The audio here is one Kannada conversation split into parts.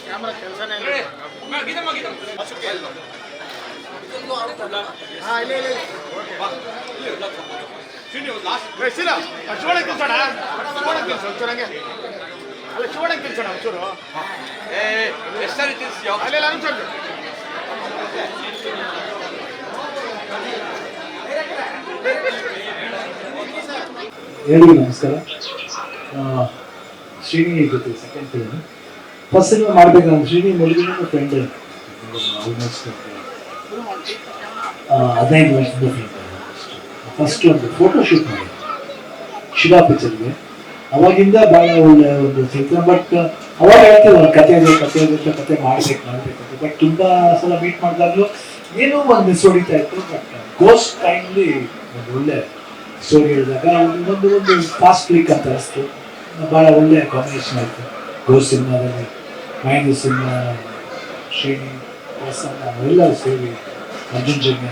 ಕ್ಯಾಮ್ರಾ ಕೆಲಸನೇ ಶಿವಣ್ಣ ತಿಳ್ಸೋಣ ಒಂಚೂರು ಹಂಗೆ ಅಲ್ಲ ಶಿವಣ್ಣ ತಿಳ್ಸೋಣ ಒಂಚೂರು ಅಲ್ಲೆಲ್ಲ ಒಂಚೂರು ಎಲ್ಲರಿಗೂ ನಮಸ್ಕಾರ. ಶ್ರೀನಿ ಜೊತೆ ಸೆಕೆಂಡ್ ಫಿಲ್ಮ್. ಫಸ್ಟ್ ಸಿನಿಮಾ ಮಾಡ್ಬೇಕಂದ್ರೆ ಶ್ರೀನಿ ಮೊದಲಿನ ಫ್ರೆಂಡ್, ಆಲ್ಮೋಸ್ಟ್ 15 ವರ್ಷದ ಫ್ರೆಂಡ್. ಫಸ್ಟ್ ಒಂದು ಫೋಟೋ ಶೂಟ್ ಮಾಡಿ ಶಿವಾ ಪಿಕ್ಚರ್ಗೆ. ಅವಾಗಿಂದ ಭಾಳ ಒಳ್ಳೆ ಒಂದು ಚಿತ್ರ. ಬಟ್ ಅವಾಗ ಹೇಳ್ತೀವಿ ಕತೆ ಮಾಡ್ಬೇಕಂತ. ಬಟ್ ತುಂಬ ಸಲ ಮೀಟ್ ಮಾಡಿದಾಗಲೂ ಏನೋ ಒಂದು ಮಿಸ್ ಹೊಡಿತಾ ಇತ್ತು. ಬಟ್ ಗೋಸ್ಟ್ ಟೈಮ್ಲಿ ಒಂದು ಒಳ್ಳೆ ಸ್ಟೋರಿ ಹೇಳಿದಾಗ ಒಂದು ಫಾಸ್ಟ್ ಕ್ಲಿಕ್ ಅಂತ ಅನಿಸ್ತು. ಭಾಳ ಒಳ್ಳೆ ಕಾಂಬಿನೇಷನ್ ಆಯಿತು ಗೋಸ್ಟ್ ಸಿನಿಮಾದಲ್ಲಿ. ಮಹೇಂದ್ರ ಸಿನಿಮಾ, ಶ್ರೇಣಿ, ಪ್ರಸನ್ನ ಎಲ್ಲ ಸೇರಿ ಅರ್ಜುನ್ ಜನ್ಯ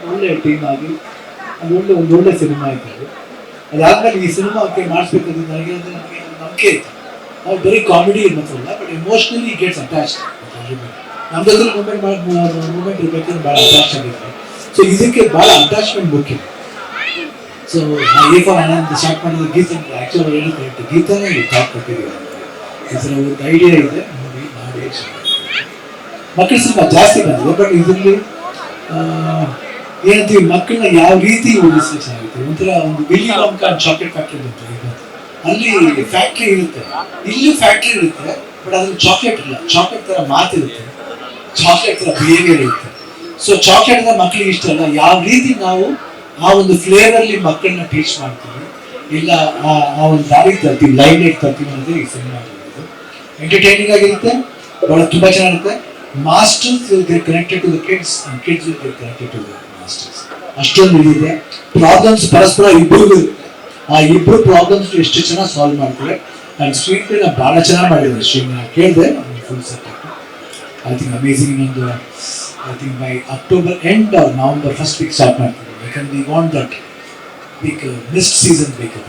ಒಳ್ಳೆ ಟೀಮ್ ಆಗಿ ಅದು ಒಳ್ಳೆ ಸಿನಿಮಾ ಆಯಿತು. ಅದಾದ್ಮೇಲೆ ಈ ಸಿನಿಮಾಕ್ಕೆ ಮಾಡಿಸ್ಬೇಕಂದ್ರೆ ನನಗೆ ನಂಬಿಕೆ ಇತ್ತು. ಅವ್ರು ಬರೀ ಕಾಮಿಡಿ ಮಾತ್ರಲ್ಲ, ಬಟ್ ಎಮೋಷ್ನಲಿ ಗೆಟ್ಸ್ ಅಟ್ಯಾಚ್ಡ್. ನಮ್ದಾದ್ರೂ ಮೂಮೆಂಟ್ ಇರಬೇಕಂದ್ರೆ ಭಾಳ ಅಟ್ಯಾಚ್ ಆಗಿತ್ತು. ಸೊ ಇದಕ್ಕೆ ಭಾಳ ಅಟ್ಯಾಚ್ಮೆಂಟ್ ಮುಖ್ಯ. ಸೊ ಏಕ ಆನಂದ್ ಸ್ಟಾರ್ಟ್ ಮಾಡಿದ ಗೀತ ಆ್ಯಕ್ಚುಲಿ ಹೇಳಿ ಕರೆಕ್ಟ್ ಗೀತನೇ ಸ್ಟಾರ್ಟ್ ಕೊಟ್ಟಿದ್ದೀವಿ. ಈ ಥರ ಒಂದು ಐಡಿಯಾ ಇದೆ ನೋಡಿ ಮಾಡಿ. ಮಕ್ಕಳ ಸಿನಿಮಾ ಜಾಸ್ತಿ ಬಂದಿದೆ, ಬಟ್ ಇದರಲ್ಲಿ ಏನಂತೀವಿ ಮಕ್ಕಳನ್ನ ಯಾವ ರೀತಿ ಓದಿಸ್ಲಿಕ್ಕೆ ಚೆನ್ನಾಗಿತ್ತು. ಒಂಥರ ಒಂದು ವಿಲಿ ವಾಂಕಾ ಚಾಕ್ಲೇಟ್ ಫ್ಯಾಕ್ಟ್ರಿ ಅಂತ ಇದೆ. ಅಲ್ಲಿ ಫ್ಯಾಕ್ಟ್ರಿ ಇರುತ್ತೆ, ಇಲ್ಲಿ ಫ್ಯಾಕ್ಟ್ರಿ ಇರುತ್ತೆ, ಬಟ್ ಅದ್ರಲ್ಲಿ ಚಾಕ್ಲೇಟ್ ಇಲ್ಲ. ಚಾಕ್ಲೇಟ್ ಥರ ಮಾತಿರುತ್ತೆ, ಚಾಕ್ಲೇಟ್ ಥರ ಬಿಹೇವಿಯರ್ ಇರುತ್ತೆ. ಸೊ ಚಾಕ್ಲೇಟ್ ಅಂದ್ರೆ ಮಕ್ಕಳಿಗೆ ಇಷ್ಟ ಅಲ್ಲ. ಯಾವ ರೀತಿ ನಾವು ಆ ಒಂದು ಫ್ಲೇವರ್ಲಿ ಮಕ್ಕಳನ್ನ ಟೀಚ್ ಮಾಡ್ತೀವಿ, ಇಲ್ಲ ಆ ಒಂದು ದಾರಿ ತರ್ತೀವಿ, ಲೈನ್ ಲೈಟ್ ತರ್ತೀವಿ ಅನ್ನೋದು ಈ ಸಿನಿಮಾ ಆಗಿರೋದು. ಎಂಟರ್ಟೈನಿಂಗ್ ಆಗಿರುತ್ತೆ, ಭಾಳ ತುಂಬ ಚೆನ್ನಾಗಿರುತ್ತೆ. Masters will get connected to the kids and kids will get connected to the masters. ಅಷ್ಟೊಂದು ಇದಿದೆ. ಪ್ರಾಬ್ಲಮ್ಸ್ ಪರಸ್ಪರ ಇಬ್ಬರು, ಆ ಇಬ್ಬರು ಪ್ರಾಬ್ಲಮ್ಸ್ ಎಷ್ಟು ಚೆನ್ನಾಗಿ ಸಾಲ್ವ್ ಮಾಡ್ತಾರೆ. ಆ್ಯಂಡ್ ಸ್ಕ್ರೀನ್ ಪ್ಲೇ ಭಾಳ ಚೆನ್ನಾಗಿ ಮಾಡಿದ್ದಾರೆ. ಶ್ರೀನ ಕೇಳಿದೆ full set. I think amazing. ಇನ್ನೊಂದು I think by October end or November first week start ಮಾಡ್ತೀವಿ. ಯಾಕಂದ್ರೆ we want that big mist season ಬೇಕಂತ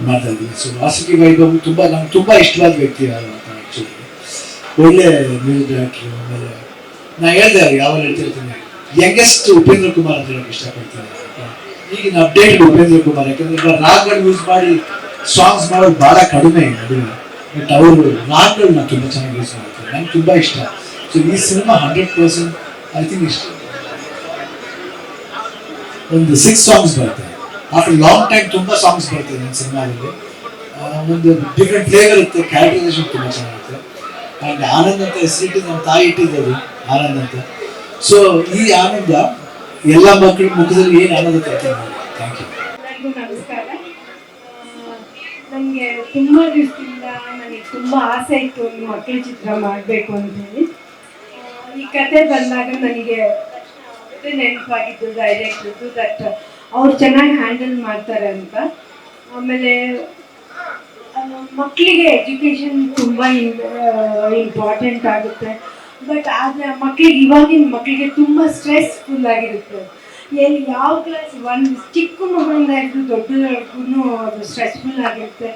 ಮಾಡ್ತಾ ಇದ್ದೀವಿ. ಸೊ ವಾಸುಕಿ ವೈಭವ್ ನಮ್ಗೆ ತುಂಬ ಇಷ್ಟವಾದ ವ್ಯಕ್ತಿ ಆ್ಯಕ್ಚುಲಿ. ಒಳ್ಳೆ ಮ್ಯೂಸಿಕ್ ಡೈರೆಕ್ಟ್ರು. ಆಮೇಲೆ ನಾ ಹೇಳಿದೆ ಯಾವಾಗ ಹೇಳ್ತಿರ್ತೀನಿ, ಯಂಗೆಸ್ಟ್ ಉಪೇಂದ್ರ ಕುಮಾರ್ ಅಂತ ಹೇಳಕ್ಕೆ ಇಷ್ಟಪಡ್ತೀನಿ. ಈಗಿನ ಅಪ್ಡೇಟ್ ಉಪೇಂದ್ರ ಕುಮಾರ್, ಯಾಕಂದ್ರೆ ರಾಗ್ಗಳು ಯೂಸ್ ಮಾಡಿ ಸಾಂಗ್ಸ್ ಮಾಡೋದು ಭಾಳ ಕಡಿಮೆ ನಡುವೆ. ಬಟ್ ಅವರು ರಾಗ್ಗಳನ್ನ ತುಂಬ ಚೆನ್ನಾಗಿ ಯೂಸ್ ಮಾಡ್ತಾರೆ, ನಂಗೆ ತುಂಬ ಇಷ್ಟ. ಸೊ ಈ ಸಿನಿಮಾ 100% ಐ ಥಿಂಕ್ ಇಷ್ಟ. ಒಂದು 6 ಸಾಂಗ್ಸ್ ಬರ್ತದೆ. ಆಫ್ಟರ್ ಲಾಂಗ್ ಟೈಮ್ ತುಂಬ ಸಾಂಗ್ಸ್ ಬರ್ತದೆ ನನ್ನ ಸಿನಿಮಾದಲ್ಲಿ. ಒಂದು ಡಿಫ್ರೆಂಟ್ ಫ್ಲೇವರ್ ಇರುತ್ತೆ, ಕ್ಯಾರೆಕ್ಟರೈಸೇಷನ್ ತುಂಬ ಚೆನ್ನಾಗಿರುತ್ತೆ. ಆ್ಯಂಡ್ ಆನಂದ್ ಅಂತ ಹೆಸರಿಟ್ಟು ನಮ್ಮ ತಾಯಿ ಇಟ್ಟಿದ್ದು ಆನಂದ್ ಅಂತ. ಸೊ ಈ ಆನಂದ ಎಲ್ಲ ಮಕ್ಕಳ ಮುಖದಲ್ಲಿ ಏನು ಆನಂದ ಕರ್ತೀನಿ ಮಾಡಿ. Thank you. ಎಲ್ಲರಿಗೂ ನಮಸ್ಕಾರ. ನನಗೆ ತುಂಬ ದಿವಸದಿಂದ ನನಗೆ ತುಂಬ ಆಸೆ ಇತ್ತು ಒಂದು ಮಕ್ಕಳ ಚಿತ್ರ ಮಾಡಬೇಕು ಅಂತೇಳಿ. ಈ ಕತೆ ಬಂದಾಗ ನನಗೆ ನೆನಪಾಗಿದ್ದು ಡೈರೆಕ್ಟ್ರದ್ದು, ದಟ್ ಅವ್ರು ಚೆನ್ನಾಗಿ ಹ್ಯಾಂಡಲ್ ಮಾಡ್ತಾರೆ ಅಂತ. ಆಮೇಲೆ ಮಕ್ಕಳಿಗೆ ಎಜುಕೇಷನ್ ತುಂಬ ಇಂಪಾರ್ಟೆಂಟ್ ಆಗುತ್ತೆ. ಬಟ್ ಆದರೆ ಇವಾಗಿನ ಮಕ್ಕಳಿಗೆ ತುಂಬ ಸ್ಟ್ರೆಸ್ಫುಲ್ ಆಗಿರುತ್ತೆ. ಯಾವ ಕ್ಲಾಸ್ ಒಂದು ಚಿಕ್ಕ ಮಗಳಿಂದ ಹಿಡಿದು ದೊಡ್ಡವರೆಗೂ ಅದು ಸ್ಟ್ರೆಸ್ಫುಲ್ ಆಗಿರುತ್ತೆ.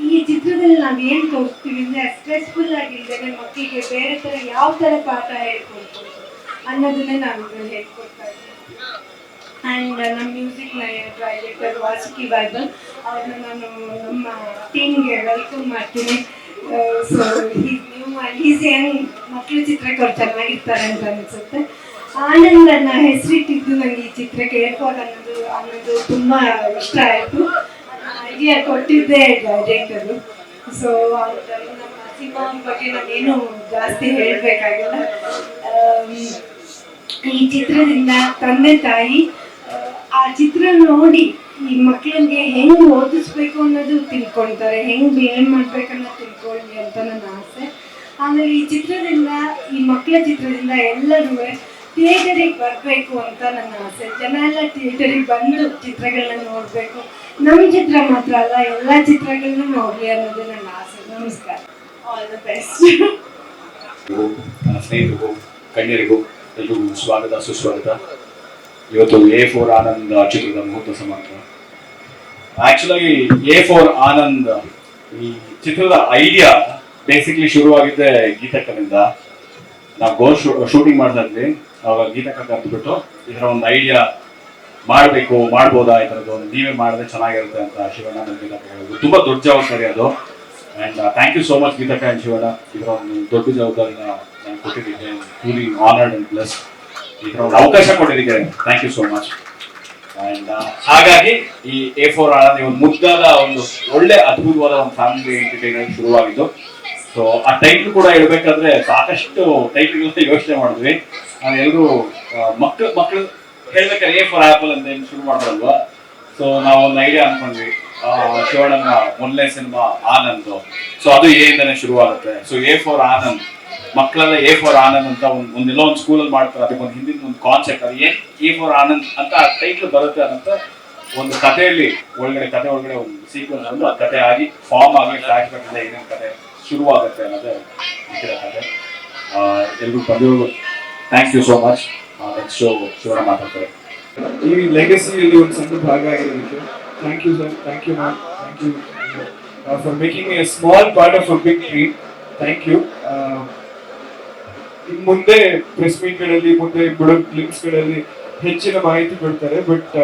ಈ ಚಿತ್ರದಲ್ಲಿ ನಾವು ಏನು ತೋರಿಸ್ತೀವಿ ಅಂದರೆ ಸ್ಟ್ರೆಸ್ಫುಲ್ ಆಗಿಲ್ಲದೆ ಮಕ್ಕಳಿಗೆ ಬೇರೆ ಥರ ಯಾವ ಥರ ಪಾಠ ಹೇಳ್ಕೊಡ್ಬೋದು ಅನ್ನೋದನ್ನೇ ನಾವು ಇದರಲ್ಲಿ ಹೇಳ್ಕೊಡ್ತಾ ಇದ್ದೀವಿ. ಆ್ಯಂಡ್ ನಮ್ಮ ಮ್ಯೂಸಿಕ್ ಡೈರೆಕ್ಟರ್ ವಾಸುಕಿ ವೈಭವ್ ಅವ್ರನ್ನ ನಾನು ನಮ್ಮ ಟೀಮ್ಗೆ ವೆಲ್ಕಮ್ ಮಾಡ್ತೀನಿ. ಸೊ ಈಸಿ ಹೆಂಗ್ ಮಕ್ಕಳ ಚಿತ್ರಕ್ಕೆ ಅವ್ರು ಚೆನ್ನಾಗಿರ್ತಾರೆ ಅಂತ ಅನಿಸುತ್ತೆ. ಆನಂದನ ಹೆಸರಿಟ್ಟಿದ್ದು ನನಗೆ ಈ ಚಿತ್ರಕ್ಕೆ ಏರ್ಫಾಲ್ ಅನ್ನೋದು ತುಂಬ ಇಷ್ಟ ಆಯಿತು. ಐಡಿಯಾ ಕೊಟ್ಟಿದ್ದೆ ಡೈರೆಕ್ಟರು. ಸೊ ನಮ್ಮ ಸಿನಿಮಾ ಬಗ್ಗೆ ನಾನೇನು ಜಾಸ್ತಿ ಹೇಳಬೇಕಾಗಿಲ್ಲ. ಈ ಚಿತ್ರದಿಂದ ತಂದೆ ತಾಯಿ ಆ ಚಿತ್ರ ನೋಡಿ ಈ ಮಕ್ಕಳಿಗೆ ಹೆಂಗೆ ಓದಿಸ್ಬೇಕು ಅನ್ನೋದು ತಿಳ್ಕೊಳ್ತಾರೆ, ಹೆಂಗೆ ಬಿಹೇವ್ ಮಾಡ್ಬೇಕನ್ನೋದು ತಿಳ್ಕೊಳ್ಳಿ ಅಂತ ನನ್ನ ಆಸೆ. ಆಮೇಲೆ ಈ ಮಕ್ಕಳ ಚಿತ್ರದಿಂದ ಎಲ್ಲರೂ ಥಿಯೇಟರಿಗೆ ಬರಬೇಕು ಅಂತ ನನ್ನ ಆಸೆ. ಜನ ಎಲ್ಲ ಥಿಯೇಟರಿಗೆ ಬಂದು ಚಿತ್ರಗಳನ್ನ ನೋಡಬೇಕು. ನಮ್ಮ ಚಿತ್ರ ಮಾತ್ರ ಅಲ್ಲ, ಎಲ್ಲ ಚಿತ್ರಗಳನ್ನೂ ನೋಡಲಿ ಅನ್ನೋದು ನನ್ನ ಆಸೆ. ನಮಸ್ಕಾರ. All the best. ಸ್ನೇಹಿತರಿಗೂ ಗಣ್ಯರಿಗೂ ಎಲ್ರಿಗೂ ಸ್ವಾಗತ ಸುಸ್ವಾಗತ. ಇವತ್ತು A4 ಆನಂದ್ ಚಿತ್ರದ ಮುಹೂರ್ತ ಸಮಾರಂಭ. ಆಕ್ಚುಲಾಗಿ A4 ಆನಂದ್ ಈ ಚಿತ್ರದ ಐಡಿಯಾ ಬೇಸಿಕ್ಲಿ ಶುರುವಾಗಿದ್ದೆ ಗೀತಕ್ಕನಿಂದ. ನಾವು ಗೋಲ್ ಶೂಟಿಂಗ್ ಮಾಡ್ತಾ ಇದ್ವಿ, ಅವಾಗ ಗೀತಕ್ಕ ಕರೆದ್ಬಿಟ್ಟು ಇದರ ಒಂದು ಐಡಿಯಾ ಮಾಡ್ಬೋದಾ ಈ ಥರದ್ದು, ನೀವೇ ಮಾಡಿದ್ರೆ ಚೆನ್ನಾಗಿರುತ್ತೆ ಅಂತ ಶಿವಣ್ಣ ನನ್ನ ಗೀತಕ್ಕ ಹೇಳಿದ್ರು. ತುಂಬ ದೊಡ್ಡ ಜವಾಬ್ದಾರಿ ಅದು. And thank you so much ಗೀತಕ್ಕ ಆ್ಯಂಡ್ ಶಿವಣ್ಣ, ಇದರ ಒಂದು ದೊಡ್ಡ ಜವಾಬ್ದಾರಿನ ನಾನು ಕೊಟ್ಟಿದ್ದಕ್ಕೆ ಫುಲಿ ಆನರ್ಡ್ ಆ್ಯಂಡ್ ಪ್ಲಸ್ ಈ ಥರ ಒಂದು ಅವಕಾಶ ಕೊಟ್ಟಿದ್ದಕ್ಕೆ thank you so much. And ಹಾಗಾಗಿ ಈ A4 ಆನಂದ್ ಒಂದು ಮುದ್ದಾದ ಒಂದು ಒಳ್ಳೆ ಅದ್ಭುತವಾದ ಒಂದು ಫ್ಯಾಮಿಲಿ ಎಂಟರ್ಟೈನರ್ ಶುರುವಾಗಿದ್ದು. ಸೊ ಆ ಟೈಟ್ಲ್ ಕೂಡ ಹೇಳ್ಬೇಕಾದ್ರೆ ಸಾಕಷ್ಟು ಟೈಟ್ಲ್ಗಳನ್ನ ಯೋಚನೆ ಮಾಡಿದ್ವಿ. ನಾವೆಲ್ಲರೂ ಮಕ್ಕಳು ಹೇಳ್ಬೇಕಾದ್ರೆ A4 ಆಪಲ್ ಅಂತ ಏನು ಶುರು ಮಾಡಿದ್ರಲ್ವಾ, ಸೊ ನಾವು ಒಂದು ಐಡಿಯಾ ಅನ್ಕೊಂಡ್ವಿ. ಶಿವಣ್ಣನ ಮೊದಲನೇ ಸಿನಿಮಾ ಆನಂದ್, ಸೊ ಅದು ಇಂದಾನೆ ಶುರುವಾಗುತ್ತೆ. ಸೊ A4 ಆನಂದ್, ಮಕ್ಕಳೆಲ್ಲ A4 ಆನಂದ್ ಅಂತ ಒಂದೆಲ್ಲೋ ಒಂದು ಸ್ಕೂಲಲ್ಲಿ ಮಾಡ್ತಾರೆ, ಅದಕ್ಕೆ ಒಂದು ಹಿಂದಿನ ಒಂದು ಕಾನ್ಸೆಪ್ಟ್, ಅದು ಏನ್ A4 ಆನಂದ್ ಅಂತ ಆ ಟೈಟ್ಲ್ ಬರುತ್ತೆ ಅನ್ನಂತ ಒಂದು ಕಥೆಯಲ್ಲಿ ಕತೆ ಒಳಗಡೆ ಒಂದು ಸೀಕ್ವೆನ್ಸ್ ಬಂದು ಆ ಕತೆ ಆಗಿ ಫಾರ್ಮ್ ಆಗಿ ಫ್ಲಾಶ್ ಬ್ಯಾಕ್ ಇಂದ ಏನೇನು ಕತೆ ಶುರುವಾಗುತ್ತೆ ಅನ್ನೋದೇ ಇದರ ಕತೆ. ಎಲ್ರಿಗೂ ಬಂದಿರೋದು thank you so much. Next show Shivanna ಮಾತಾಡ್ತಾರೆ. ಈ ಲೆಗಸಿಯಲ್ಲಿ ಒಂದು ಸಣ್ಣ ಭಾಗ ಆಗಿರೋದಕ್ಕೆ thank you sir, thank you ma'am, thank you for making a small part of a big dream. Thank you. ಇನ್ನು ಮುಂದೆ ಪ್ರೆಸ್ ಮೀಟ್ಗಳಲ್ಲಿ, ಮುಂದೆ ಬಿಡೋ ಕ್ಲಿಪ್ಸ್ಗಳಲ್ಲಿ ಹೆಚ್ಚಿನ ಮಾಹಿತಿ ಕೊಡ್ತಾರೆ. ಬಟ್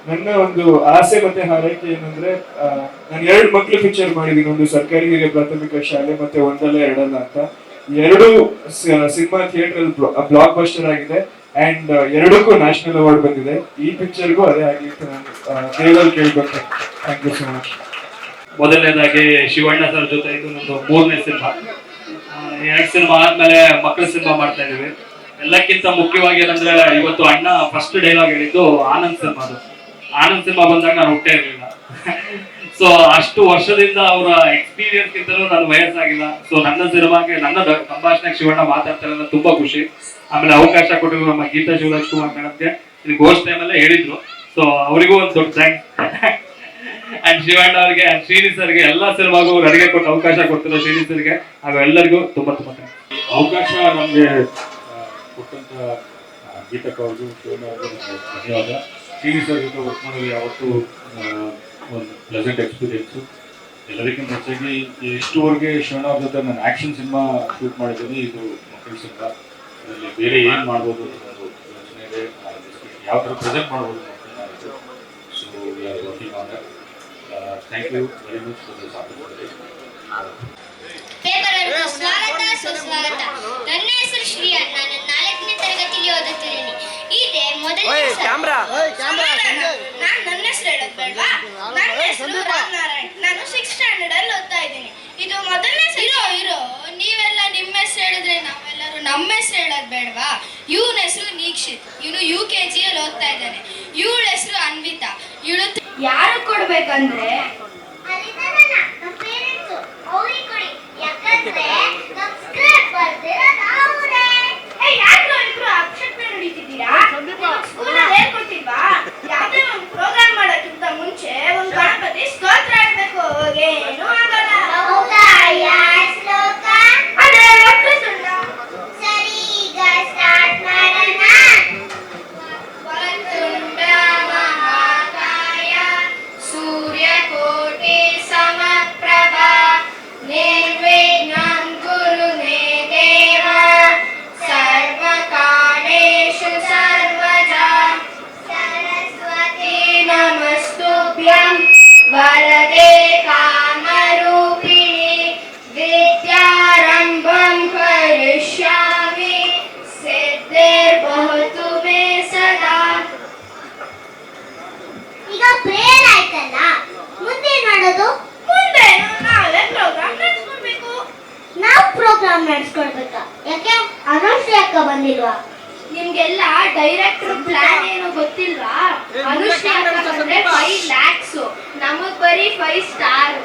ನನ್ನ ಒಂದು ಆಸೆ ಮತ್ತೆ ಹಾರೈಕೆ ಏನಂದ್ರೆ, ನಾನು 2 ಮಕ್ಕಳು ಪಿಕ್ಚರ್ ಮಾಡಿದ್ದೀನಿ, ಒಂದು ಸರ್ಕಾರಿ ಹಿರಿಯ ಪ್ರಾಥಮಿಕ ಶಾಲೆ ಮತ್ತೆ ಒಂದಲ್ಲ ಎರಡಲ್ಲ ಅಂತ. 2 ಸಿನಿಮಾ ಥಿಯೇಟರ್ ಬ್ಲಾಕ್ ಬಸ್ಟರ್ ಆಗಿದೆ ಅಂಡ್ 2ಕ್ಕೂ ನ್ಯಾಷನಲ್ ಅವಾರ್ಡ್ ಬಂದಿದೆ. ಈ ಪಿಕ್ಚರ್ಗೂ ಅದೇ ಆಗಲಿ ಅಂತ ನಾನು ದೇವರಲ್ಲಿ ಕೇಳ್ಬೇಕು. Thank you so much. ಮೊದಲನೇದಾಗಿ ಶಿವಣ್ಣ ಸರ್ ಜೊತೆ ಇದು ನಂದು 3ನೇ ಸಿನಿಮಾ. 2 ಸಿನಿಮಾ ಆದ್ಮೇಲೆ ಮಕ್ಕಳ ಸಿನಿಮಾ ಮಾಡ್ತಾ ಇದೀವಿ. ಎಲ್ಲಕ್ಕಿಂತ ಮುಖ್ಯವಾಗಿ ಏನಂದ್ರೆ, ಇವತ್ತು ಅಣ್ಣ ಫಸ್ಟ್ ಡೈಲಾಗ್ ಹೇಳಿದ್ದು ಆನಂದ್ ಸಿನಿಮಾದು. ಆನಂದ್ ಸಿನಿಮಾ ಬಂದಾಗ ನಾನು ಹುಟ್ಟೇ ಇರಲಿಲ್ಲ. ಸೊ ಅಷ್ಟು ವರ್ಷದಿಂದ ಅವರ ಎಕ್ಸ್ಪೀರಿಯನ್ಸ್ ಗಿಂತಲೂ ನನ್ನ ವಯಸ್ಸಾಗಿಲ್ಲ. ಸೊ ನನ್ನ ಸಿನಿಮಾಗೆ, ನನ್ನ ಸಂಭಾಷಣೆಗೆ ಶಿವಣ್ಣ ಮಾತಾಡ್ತಾರೆ ಅನ್ನೋದು ತುಂಬಾ ಖುಷಿ. ಆಮೇಲೆ ಅವಕಾಶ ಕೊಟ್ಟಿದ್ರು ನಮ್ಮ ಗೀತಾ ಶಿವರಾಜ್ ಕುಮಾರ್ ಮೇಡಮ್ಗೆ. ಇದು ಗೋಸ್ಟ್ ಟೈಮಲ್ಲೇ ಹೇಳಿದ್ರು, ಸೊ ಅವರಿಗೂ ಒಂದು ದೊಡ್ಡ ಥ್ಯಾಂಕ್ಸ್. ಅಂಡ್ ಶಿವಣ್ಣ ಅವ್ರಿಗೆ ಅಂಡ್ ಶ್ರೀನಿ ಸರ್ಗೆ ಎಲ್ಲ ಸಿನಿಮಾಗೂ ನನಗೆ ಕೊಟ್ಟು ಅವಕಾಶ ಕೊಡ್ತಿರೋ ಶ್ರೀನಿ ಸರ್ಗೆ ಹಾಗೂ ಎಲ್ಲರಿಗೂ ತುಂಬಾ ಥ್ಯಾಂಕ್ಸ್. ಅವಕಾಶ ನಮಗೆ ಕೊಟ್ಟಂತ ಗೀತಕ್ಕ ಅವ್ರಿಗೂ ಶಿವಣ್ಣ ಅವ್ರಿಗೂ ಧನ್ಯವಾದ. ಶ್ರೀನಿ ಸರ್ ಜೊತೆ ವರ್ಕ್ ಮಾಡೋದು ಯಾವತ್ತೂ ಒಂದು ಪ್ಲೆಸೆಂಟ್ ಎಕ್ಸ್ಪೀರಿಯನ್ಸು. ಎಲ್ಲದಕ್ಕಿಂತ ಹೆಚ್ಚಾಗಿ ಎಷ್ಟುವರೆಗೆ ಶಿವಣ್ಣ ಅವ್ರ ಜೊತೆ ನಾನು ಆ್ಯಕ್ಷನ್ ಸಿನಿಮಾ ಶೂಟ್ ಮಾಡಿದ್ದೀನಿ, ಇದು ಮಕ್ಕಳ ಸಿನಿಮಾ. ಅದರಲ್ಲಿ ಬೇರೆ ಏನು ಮಾಡ್ಬೋದು ಅನ್ನೋದು ಯೋಚನೆ ಇದೆ, ಯಾವ ಥರ ಪ್ರೆಸೆಂಟ್ ಮಾಡ್ಬೋದು ಅನ್ನೋದು. So we are working on that. Thank you very much for this opportunity. ಸ್ವಾಗತ ಸುಸ್ವಾಗತ. ನನ್ನ ಹೆಸರು ಶ್ರೀಯಾ, ನಾನು 4ನೇ ತರಗತಿಯಲ್ಲಿ ಓದುತ್ತಿದ್ದೇನೆ. ಇದೇ ಮೊದಲನೇ ನನ್ನ ಹೆಸರು ಹೇಳೋದು ಬೇಡವಾ? ನನ್ನ ಹೆಸರು ರಾಮನಾರಾಯಣ್, ನಾನು 6th ಸ್ಟ್ಯಾಂಡರ್ಡ್ ಅಲ್ಲಿ ಓದ್ತಾ ಇದ್ದೀನಿ. ಇದು ಮೊದಲನೇ ಇರೋ ನೀವೆಲ್ಲ ನಿಮ್ಮ ಹೆಸರು ಹೇಳಿದ್ರೆ ನಾವೆಲ್ಲರೂ ನಮ್ಮ ಹೆಸರು ಹೇಳೋದು ಬೇಡವಾ? ಇವನ ಹೆಸರು ನೀಕ್ಷಿತ್, ಇವನು UKG ಅಲ್ಲಿ ಓದ್ತಾ ಇದ್ದಾನೆ. ಇವಳ ಹೆಸರು ಅನ್ವಿತಾ. ಇವಳು ಯಾರು ಕೊಡ್ಬೇಕಂದ್ರೆ ಪ್ರೋಗ್ರಾಮ್ ಮಾಡೋಕ್ಕಿಂತ ಮುಂಚೆ ಒಂದು ಗಣಪತಿ ಸ್ತೋತ್ರ ಆಡ್ಬೇಕು. ಏನು ಆಗಲ್ಲ. ಸೂರ್ಯಕೋಟಿ ಸಮಪ್ರಭಾ ನಿರ್ವಿಘ್ನಂ ಕುರು ಮೇ ದೇವ ಸರ್ವಕಾರ್ಯೇಷು ಸರ್ವದಾ ಸರಸ್ವತಿ ನಮಸ್ತುಭ್ಯಂ ವರದೆ ಕಾಮರೂಪಿಣಿ ವಿದ್ಯಾರಂಭಂ ಕರಿಷ್ಯಾಮಿ ಸಿದ್ಧಿರ್ಭವತು ಮೇ ಸದಾ. ಈಗ ಪ್ರೇಯರ್ ಆಯ್ತಲ್ಲ, ಮುಂದೆ ಮಾಡೋದು? ಮುಂದೆ ನಾವೇ ಪ್ರೋಗ್ರಾಮ್ ನಡೆಸ್ಕೊಡ್ಬೇಕು. ನಾವು ಪ್ರೋಗ್ರಾಮ್ ನಡೆಸ್ಕೊಡ್ಬೇಕಾ? ಯಾಕೆ ಅನುಶ್ರೀ ಅಕ್ಕ ಬಂದಿಲ್ವಾ? ನಿಮ್ಗೆಲ್ಲ ಡೈರೆಕ್ಟರ್ ಪ್ಲಾನ್ ಏನು ಗೊತ್ತಿಲ್ವಾ? ಅನುಶ್ರೀ ಅಕ್ಕ ಬಂದ್ರೆ 5 lakhs, ನಮಗ್ ಬರೀ 5 ಸ್ಟಾರ್.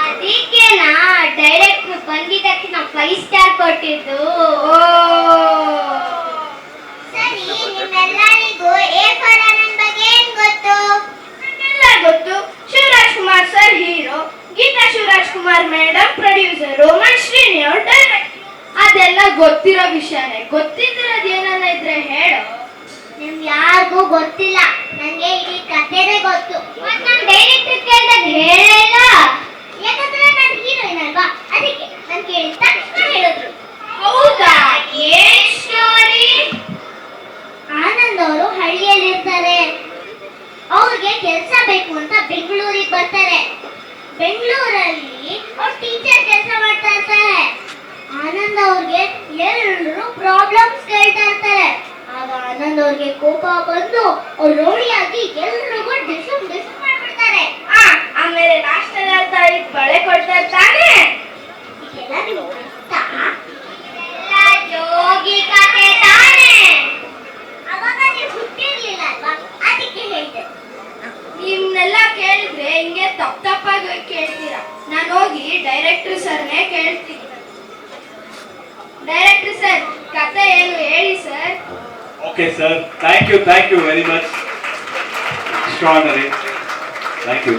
ಅದಕ್ಕೆನಾ ಡೈರೆಕ್ಟರ್ ಬಂದಿದ್ದಕ್ಕೆ ನಾವು 5 ಸ್ಟಾರ್ ಕೊಟ್ಟಿದ್ದು. ಸರಿ, ನಿಮ್ಮೆಲ್ಲರಿಗೂ A4 ಆನಂದ್ ಬಗ್ಗೆ ಏನ್ ಗೊತ್ತು? ಎಲ್ಲ ಗೊತ್ತು. Shivaraj Kumar sir hero, Geetha Shivaraj Kumar madam producer, Srini ಅವ್ರು ಡೈರೆಕ್ಟರ್. ಅದೆಲ್ಲ ಗೊತ್ತಿರೋ ವಿಷಯನೇ. ಗೊತ್ತಿದ್ದಿರೋದು ಏನನ್ನ ಇದ್ರೆ ಹೇಳು. ನಿಮ್ಗೆ ಯಾರಿಗೂ ಗೊತ್ತಿಲ್ಲ ಪ್ರಾಬ್ಲಮ್ಸ್ ಕೇಳ್ತಾ ಇರ್ತಾರೆ. ಆಗ ಆನಂದ್ ಅವ್ರಿಗೆ ಕೋಪ ಬಂದು ಅವ್ರು ರೋಡಿಯಾಗಿ ಎಲ್ರಿಗೂ ಡಿಸಮ್ ಮಾಡ್ಬಿಡ್ತಾರೆ. ಆಮೇಲೆ ನಾಷ್ಟದ ಬಳೆ ಕೊಡ್ತಾರೆ ತಾನೇ. ಇದೆಲ್ಲ ನಿಮ್ಗೆ ಗೊತ್ತಾ? ಇದೆಲ್ಲ ಜೋಗಿ ಕಥೆ ತಾನೇ. ಅವಾಗ ನೀವು ಹುಟ್ಟಿರ್ಲಿಲ್ಲ ಅಲ್ವಾ, ಅದಕ್ಕೆ ಹೇಳ್ದೆ. ನಿಮ್ನೆಲ್ಲ ಕೇಳಿದ್ರೆ ಹಿಂಗೆ ತಪ್ಪಾಗಿ ಕೇಳ್ತೀರಾ. ನಾನು ಹೋಗಿ ಡೈರೆಕ್ಟರ್ ಸರ್ನೇ ಕೇಳ್ತೀನಿ. ಡೈರೆಕ್ಟರ್ ಸರ್, ಕತೆ ಏನು ಹೇಳಿ sir. Okay sir, thank you very much. Extraordinary. Thank you.